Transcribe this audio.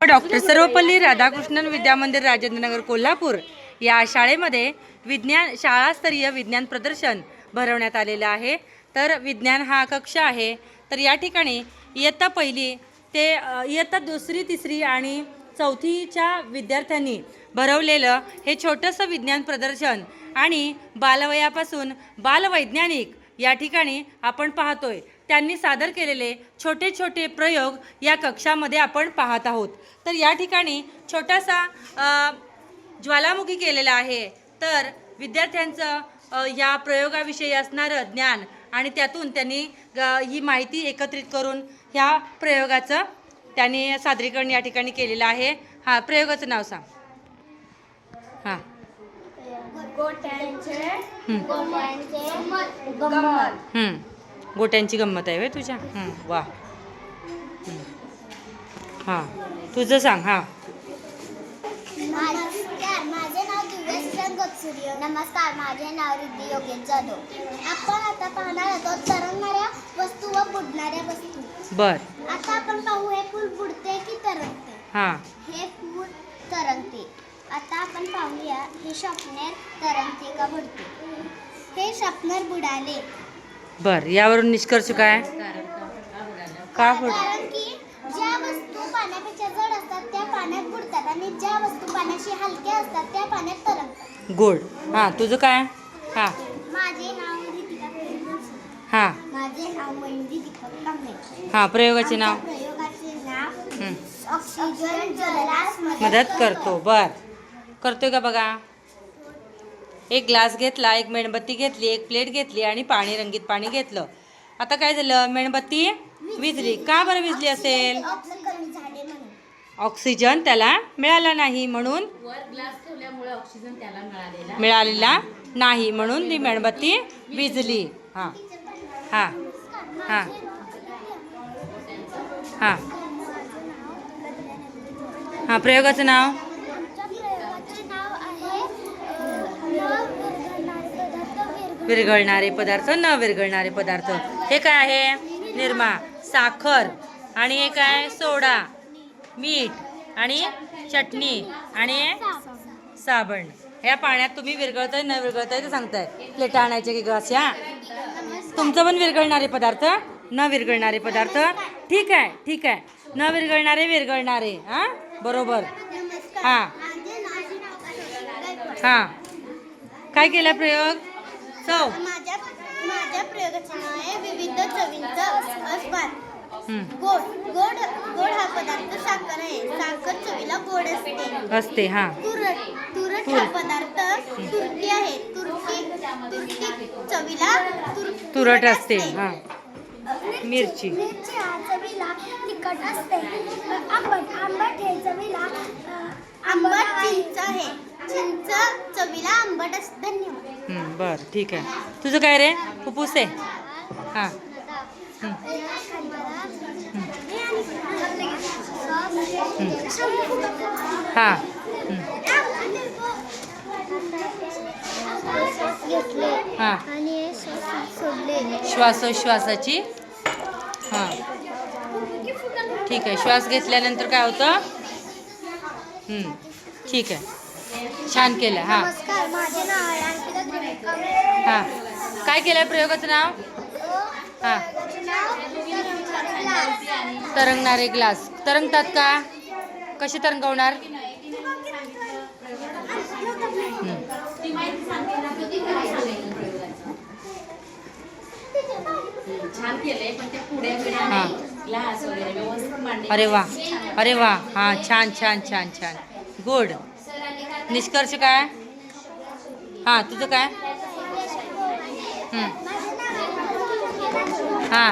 Doctor Sarvepalli Radhakrishnan विद्यामंदिर राजेंद्रनगर कोल्हापूर या शाळेमध्ये शाळास्तरीय विज्ञान प्रदर्शन भरवण्यात आलेलं आहे। तर विज्ञान हा कक्ष आहे। तर या ठिकाणी इयत्ता पहिली ते इयत्ता दुसरी तिसरी आणि चौथीच्या विद्यार्थ्यांनी भरवलेलं हे छोटंसं विज्ञान प्रदर्शन आणि बालवयापासून बालवैज्ञानिक या ठिकाणी आपण पाहतोय। त्यांनी सादर केलेले छोटे छोटे प्रयोग या कक्षामध्ये आपण पाहत आहोत। तर या ठिकाणी छोटासा ज्वालामुखी केलेला आहे। तर विद्यार्थ्यांचं या प्रयोगाविषयी असणारं ज्ञान आणि त्यातून त्यांनी ही माहिती एकत्रित करून ह्या प्रयोगाचं त्यांनी सादरीकरण या ठिकाणी केलेलं आहे। हा प्रयोगाचं नाव सांग। हां गोट्यांची गंमत आहे वे तुझ्या। वा हां तुझं सांग। हां नमस्कार, माझे नाव दिव्यश्री गपसुरिया। नमस्कार, माझे नाव रिद्धी योगेश जाधव। आपण आता पाहणार आहोत तरंगणाऱ्या वस्तू व बुडणाऱ्या वस्तू। बर आता आपण पाहू हे फूल बुडते की तरंगते। हां हे फूल तरंगते। आता आपण पाहूया हे शार्पनर तरंगते का बुडते। हे शार्पनर बुडाले। बर यावरून निष्कर्ष काय? का कारण की ज्या वस्तू पाण्यापेक्षा जड असतात त्या पाण्यात बुडतात आणि ज्या वस्तू पाण्याशी हलक्या असतात त्या पाण्यात तरंगतात। गुड। हां तुझं काय? हां माझे नाव रितिका। हां माझे नाव महिंदी दीपक कांबळे। हां प्रयोगाचे नाव? प्रयोगाचे नाव ऑक्सिजन जलास मदत करतो। बर करतोय का बघा। एक ग्लास घेतला, एक मेणबत्ती घेतली, एक प्लेट घेतली आणि पाणी रंगीत पाणी घेतलं। आता काय झालं? मेणबत्ती विझली। का बरं विझली असेल? ऑक्सिजन त्याला मिळाला नाही म्हणून मिळालेला नाही म्हणून ती मेणबत्ती विझली। हां हां हां हां हां प्रयोगाचं नाव? विरघळणारे पदार्थ, न विरघळणारे पदार्थ। हे काय आहे? निरमा, साखर आणि हे काय? सोडा, मीठ आणि चटणी आणि साबण। ह्या पाण्यात तुम्ही विरघळताय न विरघळताय ते सांगताय। प्लेटा आणायचे की ग्लास? ह्या तुमचं पण विरघळणारे पदार्थ, न विरघळणारे पदार्थ। ठीक आहे ठीक आहे। न विरघळणारे विरघळणारे। हां बरोबर। हां हां काय केला प्रयोग? चव। माझ्या प्रयोगाचे नाव आहे विविध चवींचा आस्वाद। गोड गोड गोड हा पदार्थ साखर आहे। साखर चवीला गोड असते। हां तुरट हा पदार्थ तुरटी आहे। तुरटी चवीला तुरट असते। हां मिरची हा चवीला तिखट असते। आंबट हे चवीला आंबट चिंच आहे। चिंच चवीला आंबट असते। धन्यवाद। बरं ठीक आहे। तुझं काय रे? फुफ्फुस आहे। हां हां हां श्वासोश्वासाची। हां ठीक आहे। श्वास घेतल्यानंतर काय होतं? ठीक आहे छान केलं। हां नमस्कार, माझे नाव आहे अंकिता त्रिवेदी। हां काय केलं प्रयोगाचं नाव? हां तरंगणारे ग्लास। तरंगतात का? कसे तरंगवणार? हां अरे वा अरे वा। हां छान छान छान छान गुड। निष्कर्ष काय? हां तुझं काय? हां